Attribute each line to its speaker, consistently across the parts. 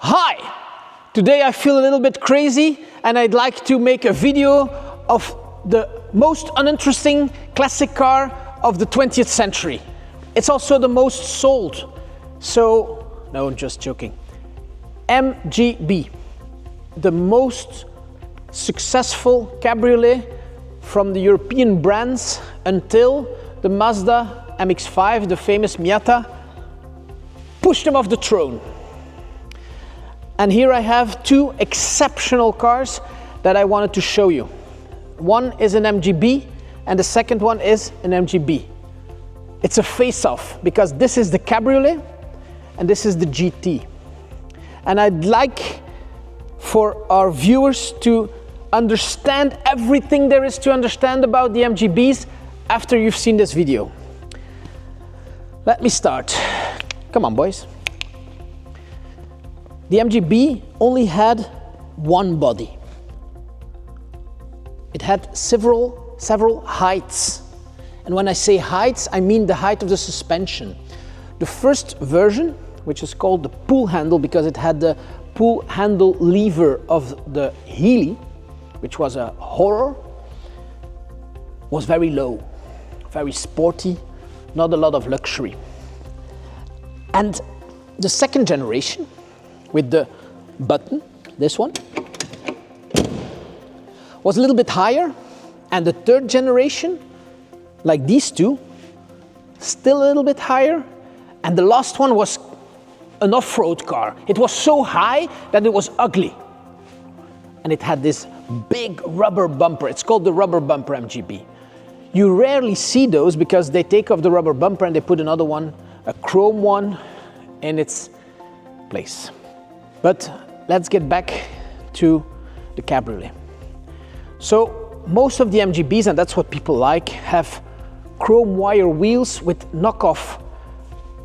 Speaker 1: Hi! Today I feel a little bit crazy and I'd like to make a video of the most uninteresting classic car of the 20th century. It's also the most sold. So, no, I'm just joking. MGB, the most successful cabriolet from the European brands until the Mazda MX-5, the famous Miata, pushed them off the throne. And here I have two exceptional cars that I wanted to show you. One is an MGB and the second one is an MGB. It's a face-off because this is the cabriolet and this is the GT. And I'd like for our viewers to understand everything there is to understand about the MGBs after you've seen this video. Let me start. Come on, boys. The MGB only had one body. It had several heights. And when I say heights, I mean the height of the suspension. The first version, which is called the pull handle because it had the pull handle lever of the Healy, which was a horror, was very low, very sporty, not a lot of luxury. And the second generation, with the button, this one, was a little bit higher, and the third generation, like these two, still a little bit higher, and the last one was an off-road car. It was so high that it was ugly. And it had this big rubber bumper. It's called the rubber bumper MGB. You rarely see those because they take off the rubber bumper and they put another one, a chrome one, in its place. But let's get back to the cabriolet. So most of the MGBs, and that's what people like, have chrome wire wheels with knockoff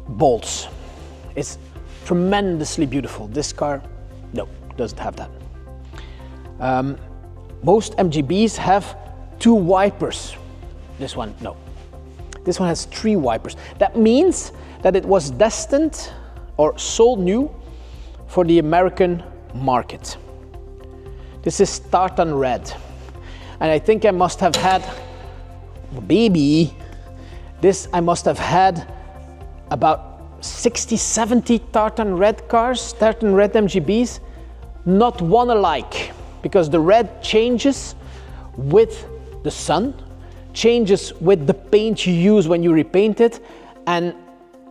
Speaker 1: bolts. It's tremendously beautiful. This car, no, doesn't have that. Most MGBs have two wipers. This one, no. This one has three wipers. That means that it was destined or sold new for the American market. This is tartan red. And I think I must have had, baby, this I must have had about 60, 70 tartan red cars, tartan red MGBs, not one alike, because the red changes with the sun, changes with the paint you use when you repaint it, and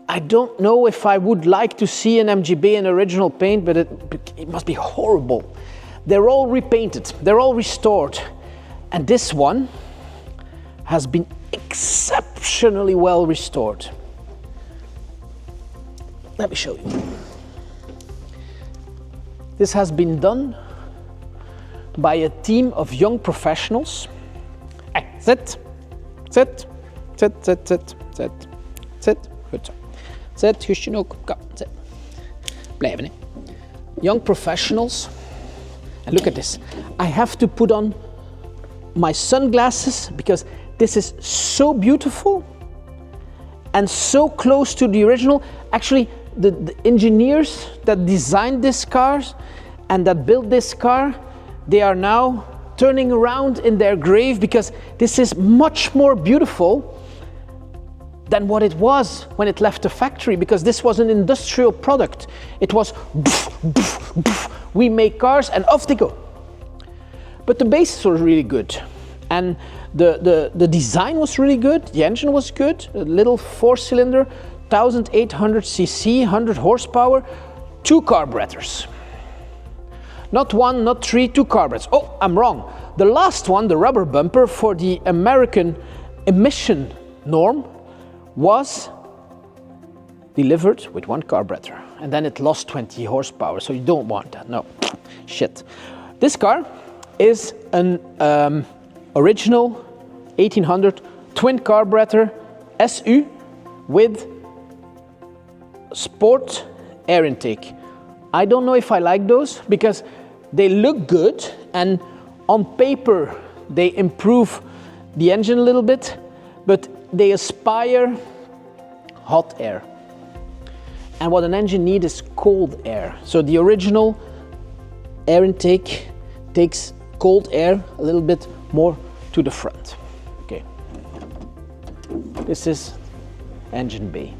Speaker 1: I don't know if I would like to see an MGB in original paint, but it must be horrible. They're all repainted, they're all restored, and this one has been exceptionally well restored. Let me show you. This has been done by a team of young professionals. Hey, sit. Goed zo. Zet, Guusje ook. Kom, zet. Blijven, hè. Young professionals. And look at this. I have to put on my sunglasses because this is so beautiful and so close to the original. Actually, the engineers that designed these cars and that built this car, they are now turning around in their grave because this is much more beautiful than what it was when it left the factory, because this was an industrial product. It was we make cars and off they go. But the bases were really good, and the design was really good. The engine was good, a little 4-cylinder, 1800 cc, 100 horsepower, 2 carburetors. Not one, not three, 2 carburetors. Oh, I'm wrong. The last one, the rubber bumper for the American emission norm, was delivered with 1 carburetor, and then it lost 20 horsepower, so you don't want that, no, shit. This car is an original 1800 twin carburetor SU with sport air intake. I don't know if I like those because they look good and on paper they improve the engine a little bit, but they aspire hot air. And what an engine needs is cold air. So the original air intake takes cold air a little bit more to the front. Okay. This is engine bay.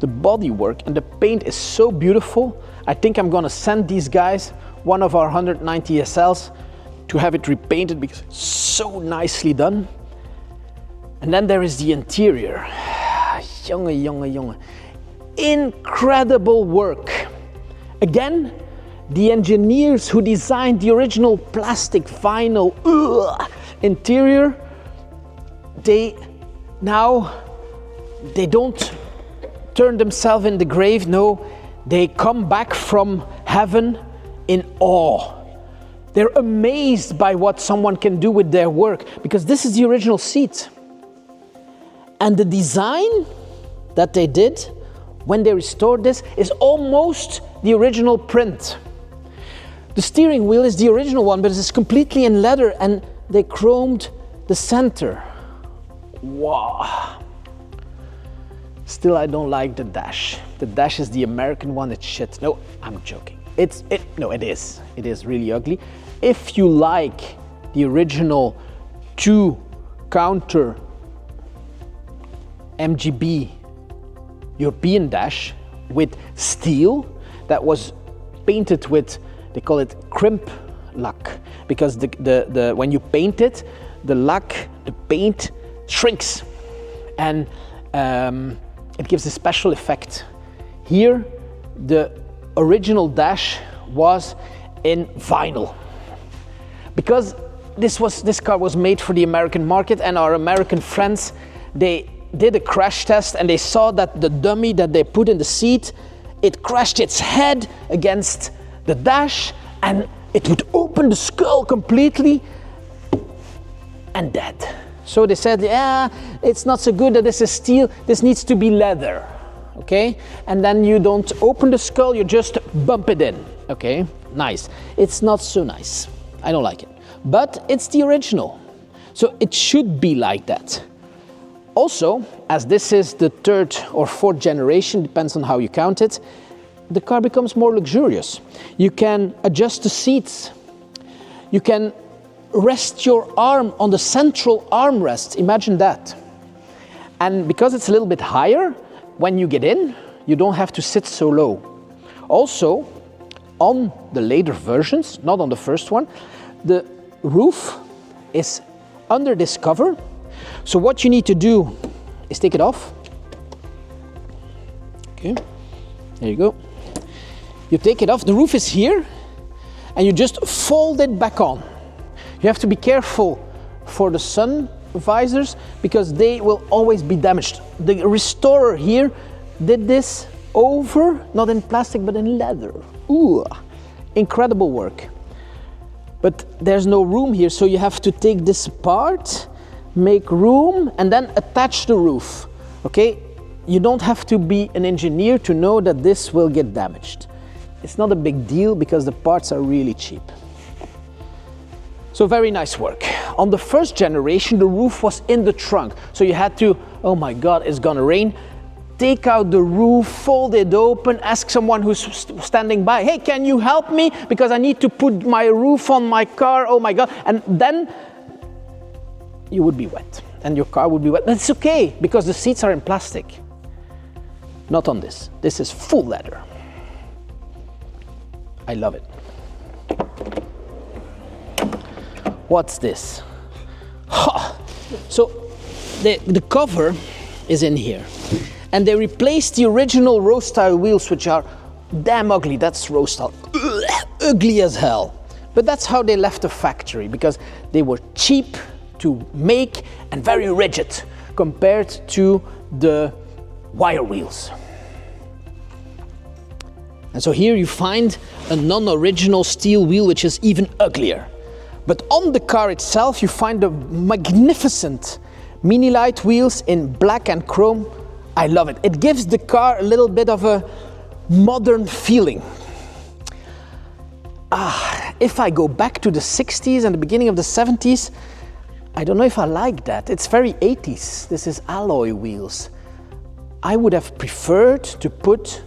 Speaker 1: The bodywork and the paint is so beautiful. I think I'm gonna send these guys one of our 190 SLs to have it repainted because it's so nicely done. And then there is the interior. Jonge. Incredible work. Again, the engineers who designed the original plastic vinyl interior, they don't turn themselves in the grave. No, they come back from heaven in awe. They're amazed by what someone can do with their work, because this is the original seat. And the design that they did when they restored this is almost the original print. The steering wheel is the original one, but it's completely in leather, and they chromed the center. Wow. Still, I don't like the dash. The dash is the American one, it's shit. No, I'm joking. No, it is. It is really ugly. If you like the original 2-counter MGB European dash with steel that was painted with, they call it crimp lack, because when you paint it, the paint shrinks, and it gives a special effect. Here, the original dash was in vinyl, because this car was made for the American market, and our American friends, they did a crash test and they saw that the dummy that they put in the seat, it crashed its head against the dash and it would open the skull completely and dead. So they said, yeah, it's not so good that this is steel, this needs to be leather, okay? And then you don't open the skull, you just bump it in, okay? Nice. It's not so nice. I don't like it. But it's the original. So it should be like that. Also, as this is the 3rd or 4th generation, depends on how you count it, the car becomes more luxurious. You can adjust the seats. You can rest your arm on the central armrest. Imagine that. And because it's a little bit higher, when you get in, you don't have to sit so low. Also, on the later versions, not on the first one, the roof is under this cover. So what you need to do is take it off. Okay, there you go. You take it off, the roof is here, and you just fold it back on. You have to be careful for the sun visors because they will always be damaged. The restorer here did this over, not in plastic, but in leather. Ooh, incredible work. But there's no room here, so you have to take this apart, make room, and then attach the roof, okay? You don't have to be an engineer to know that this will get damaged. It's not a big deal because the parts are really cheap. So very nice work. On the first generation, the roof was in the trunk, so you had to, oh my God, it's gonna rain, take out the roof, fold it open, ask someone who's standing by, hey, can you help me? Because I need to put my roof on my car, oh my God. And then you would be wet and your car would be wet. That's okay because the seats are in plastic. Not on this. This is full leather. I love it. What's this? So the cover is in here. And they replaced the original road style wheels, which are damn ugly. That's road style. Ugly as hell. But that's how they left the factory, because they were cheap to make and very rigid compared to the wire wheels. And so here you find a non-original steel wheel, which is even uglier. But on the car itself, you find the magnificent mini light wheels in black and chrome. I love it. It gives the car a little bit of a modern feeling. If I go back to the 60s and the beginning of the 70s, I don't know if I like that. It's very 80s. This is alloy wheels. I would have preferred to put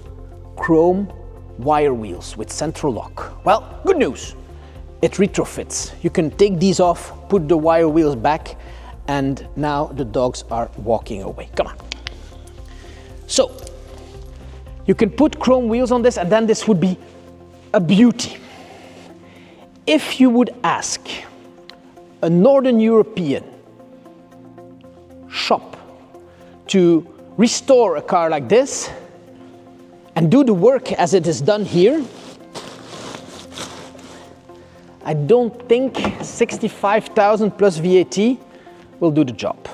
Speaker 1: chrome wire wheels with central lock. Well, good news, it retrofits. You can take these off, put the wire wheels back, and now the dogs are walking away. Come on. So, you can put chrome wheels on this, and then this would be a beauty. If you would ask a Northern European shop to restore a car like this and do the work as it is done here, I don't think 65,000 plus VAT will do the job.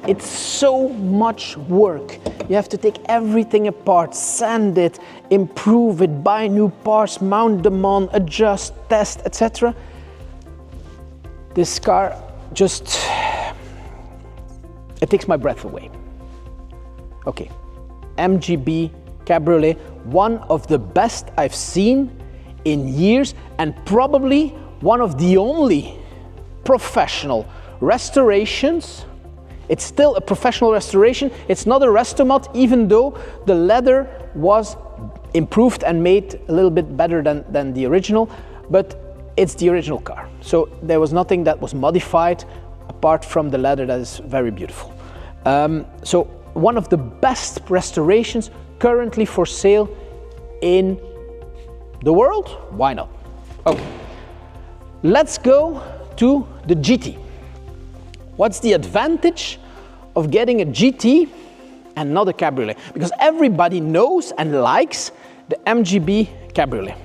Speaker 1: It's so much work. You have to take everything apart, sand it, improve it, buy new parts, mount them on, adjust, test, etc. This car just, it takes my breath away. Okay, MGB Cabriolet, one of the best I've seen in years, and probably one of the only professional restorations. It's still a professional restoration. It's not a restomat, even though the leather was improved and made a little bit better than the original, but it's the original car. So there was nothing that was modified apart from the leather that is very beautiful. So one of the best restorations currently for sale in the world. Why not? Okay, let's go to the GT. What's the advantage of getting a GT and not a Cabriolet? Because everybody knows and likes the MGB Cabriolet.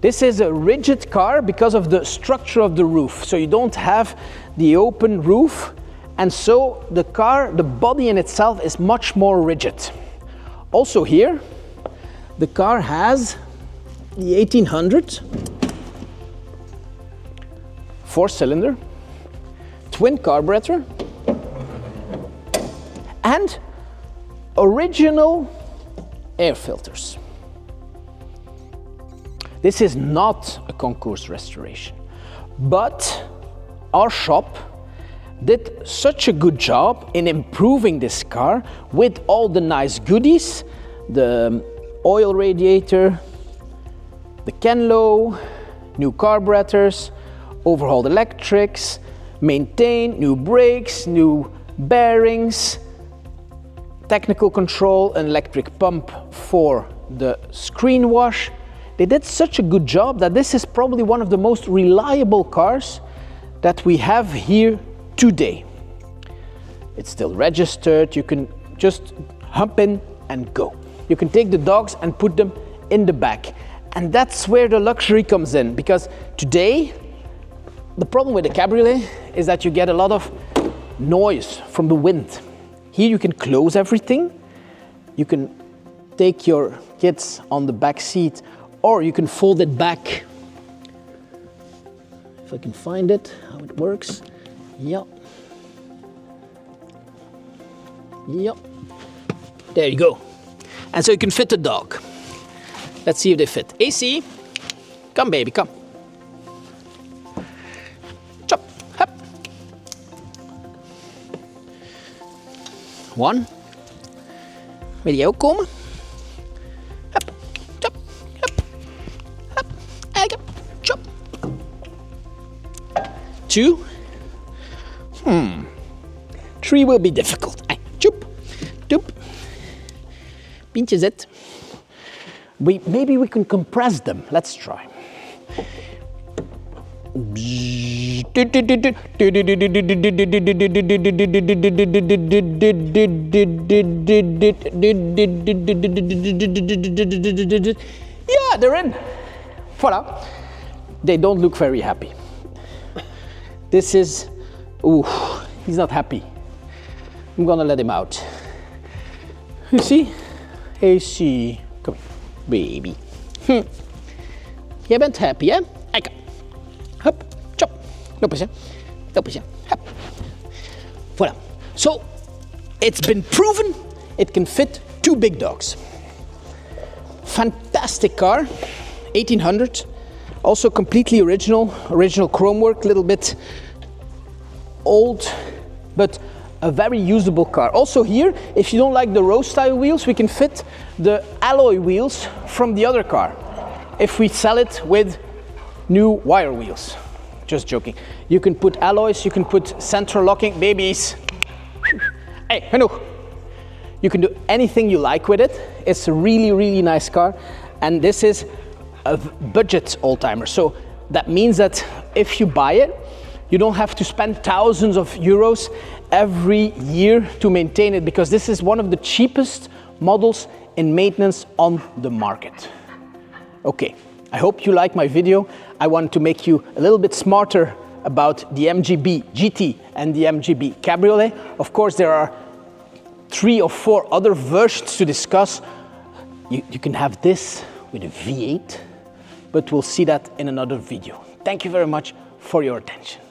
Speaker 1: This is a rigid car because of the structure of the roof. So you don't have the open roof, and so the car, the body in itself is much more rigid. Also here, the car has the 1800 4-cylinder, twin carburetor, and original air filters. This is not a concours restoration, but our shop did such a good job in improving this car with all the nice goodies, the oil radiator, the Kenlo, new carburetors, overhauled electrics, maintain, new brakes, new bearings, technical control, an electric pump for the screen wash. They did such a good job that this is probably one of the most reliable cars that we have here today. It's still registered, you can just hop in and go. You can take the dogs and put them in the back. And that's where the luxury comes in, because today, the problem with the Cabriolet is that you get a lot of noise from the wind. Here you can close everything. You can take your kids on the back seat, or you can fold it back. If I can find it, how it works. Yep. Yep. There you go. And so you can fit the dog. Let's see if they fit. AC, come baby, come. Chop, hop. One. Wil jij ook komen? Hop, chop, hop, hop, eigen, chop. Two. Three will be difficult. Choop, choop. Pintje zit. Maybe we can compress them. Let's try. Yeah, they're in. Voila. They don't look very happy. This is, ooh, he's not happy. I'm gonna let him out. You see? AC. Come here, baby. Jij bent happy, hè? Kijk. Hup, chop. Loop eens, hè. Loop eens, hè. Hup. Voilà. So, it's been proven it can fit two big dogs. Fantastic car. 1800. Also completely original chrome work, a little bit old, but a very usable car. Also here, if you don't like the rose style wheels, we can fit the alloy wheels from the other car if we sell it with new wire wheels. Just joking. You can put alloys, you can put central locking, babies. Hey, genoeg. You can do anything you like with it. It's a really, really nice car. And this is a budget Oldtimer. So that means that if you buy it, you don't have to spend thousands of euros every year to maintain it, because this is one of the cheapest models in maintenance on the market. Okay, I hope you like my video. I want to make you a little bit smarter about the MGB GT and the MGB Cabriolet. Of course, there are 3 or 4 other versions to discuss. You can have this with a V8, but we'll see that in another video. Thank you very much for your attention.